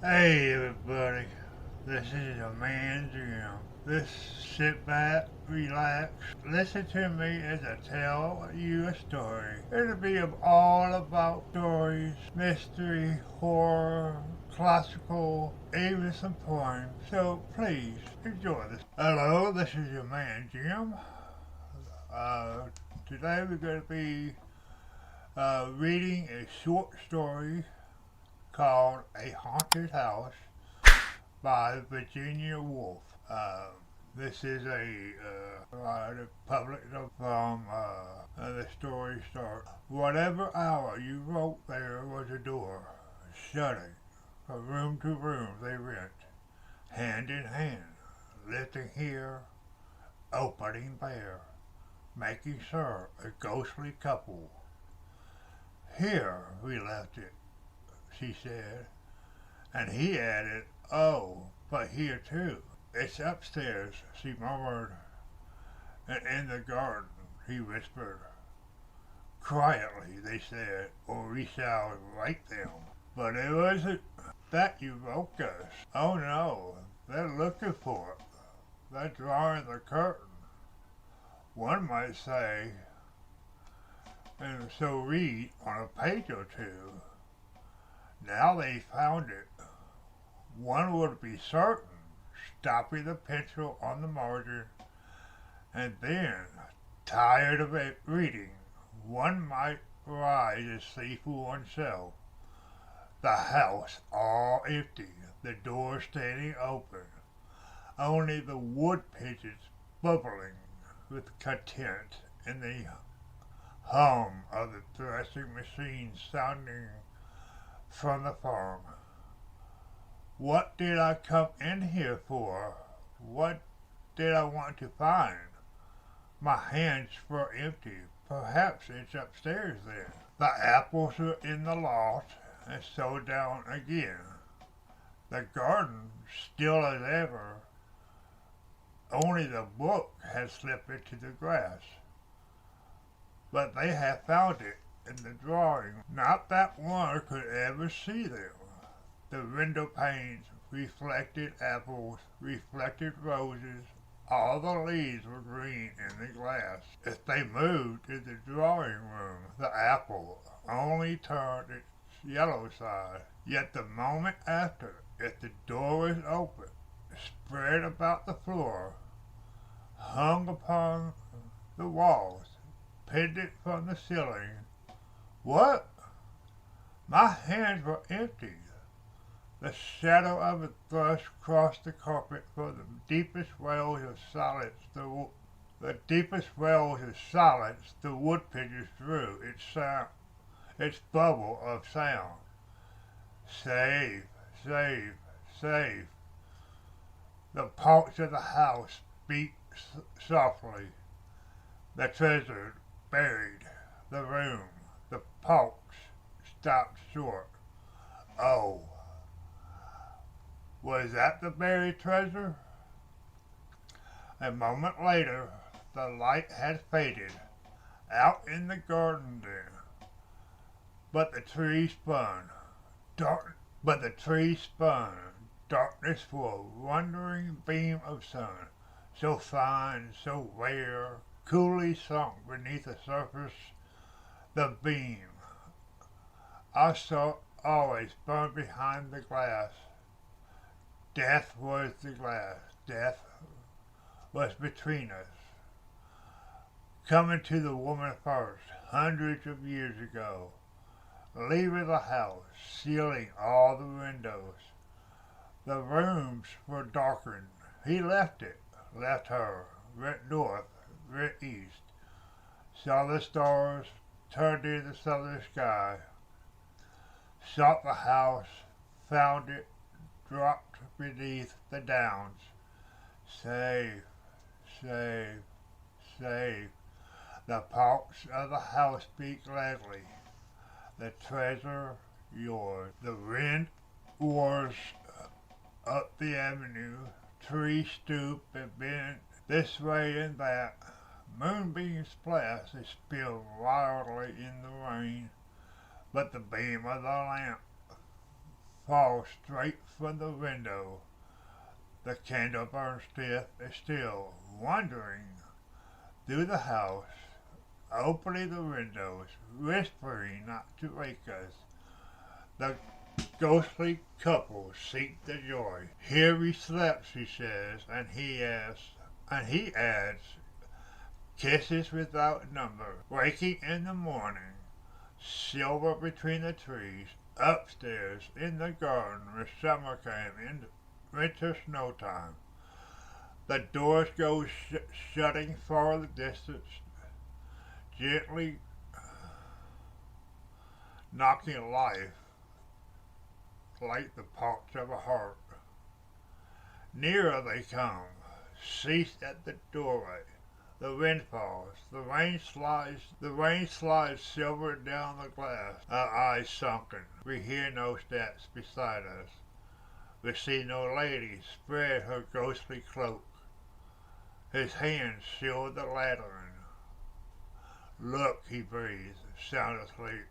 Hey everybody, this is your man Jim. This sit back, relax, listen to me as I tell you a story. It'll be all about stories, mystery, horror, classical, even some poems. So please enjoy this. Hello, this is your man Jim. Uh, Today we're going to be reading a short story called A Haunted House by Virginia Woolf. This is a public from the story start. Whatever hour you wrote there was a door, shutting. From room to room they went, hand in hand, lifting here, opening there, making sure a ghostly couple. Here we left it, she said, and he added, oh, but here too. It's upstairs, she murmured, and in the garden, he whispered. Quietly, they said, or we shall wake them. But it wasn't that you woke us. Oh no, they're looking for it. They're drawing the curtain. One might say, and so read on a page or two. Now they found it. One would be certain, stopping the pencil on the margin, and then, tired of it reading, one might rise and see for oneself. The house all empty, the door standing open, only the wood pigeons bubbling with content and the hum of the threshing machine sounding from the farm. What did I come in here for? What did I want to find? My hands were empty. Perhaps it's upstairs then. The apples are in the loft and so down again. The garden still as ever, only the book has slipped into the grass. But they have found it in the drawing. Not that one could ever see them. The window panes reflected apples, reflected roses. All the leaves were green in the glass. If they moved to the drawing room, the apple only turned its yellow side. Yet the moment after, if the door was open, spread about the floor, hung upon the walls, pendant from the ceiling. What? My hands were empty. The shadow of a thrush crossed the carpet for the deepest wails of silence. The deepest wails of silence the wood pigeons drew its bubble of sound. Save, save, save. The pulse of the house beat softly. The treasure buried. The room. The pulse stopped short. Oh. Was that the buried treasure? A moment later, the light had faded. Out in the garden then. But the tree spun. Darkness for a wandering beam of sun. So fine, so rare, coolly sunk beneath the surface. The beam. I saw it always burn behind the glass. Death was the glass. Death was between us. Coming to the woman first, hundreds of years ago. Leaving the house, sealing all the windows. The rooms were darkened. He left it, left her, went north, went east. Saw the stars, turned in the southern sky. Sought the house, found it, dropped beneath the downs. Safe, safe, safe. The pulse of the house beat gladly. The treasure yours. The wind roars up the avenue. Trees stoop and bend this way and that. Moonbeams splash and spill wildly in the rain. But the beam of the lamp falls straight from the window. The candle burns still, wandering through the house, opening the windows, whispering not to wake us. The ghostly couple seek the joy. Here we slept, she says, and he adds, kisses without number. Waking in the morning, silver between the trees, upstairs in the garden where summer came in winter snow time. The doors go shutting for the distance, gently knocking life like the pulse of a heart. Nearer they come, cease at the doorway. The wind falls, the rain slides silver down the glass. Our eyes sunken, we hear no steps beside us. We see no lady spread her ghostly cloak. His hands shield the lantern. Look, he breathes, sound asleep,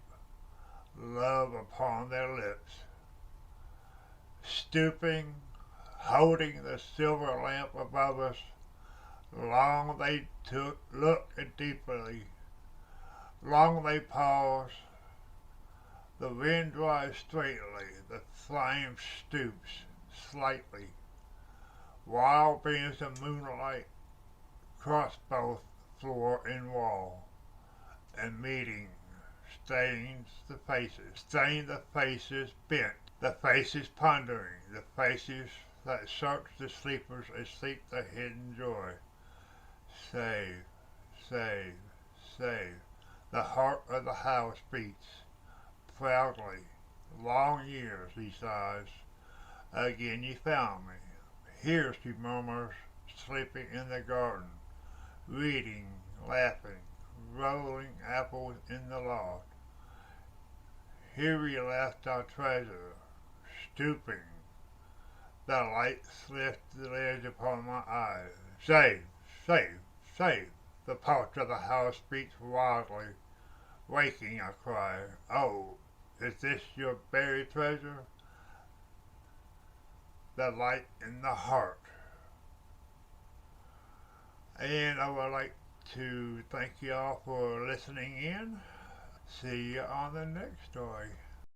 love upon their lips. Stooping, holding the silver lamp above us, long they look deeply, long they pause. The wind drives straightly, the flame stoops slightly. Wild beams of moonlight cross both floor and wall, and meeting stain the faces bent, the faces pondering, the faces that search the sleepers and seek the hidden joy. Save, save, save. The heart of the house beats proudly. Long years, he sighs. Again you found me. Here, she murmurs, sleeping in the garden, reading, laughing, rolling apples in the loft. Here we left our treasure, stooping. The light lifts the lids upon my eyes. Save, save, save. The pulse of the house beats wildly. Waking, I cry, oh, is this your buried treasure? The light in the heart. And I would like to thank you all for listening in. See you on the next story.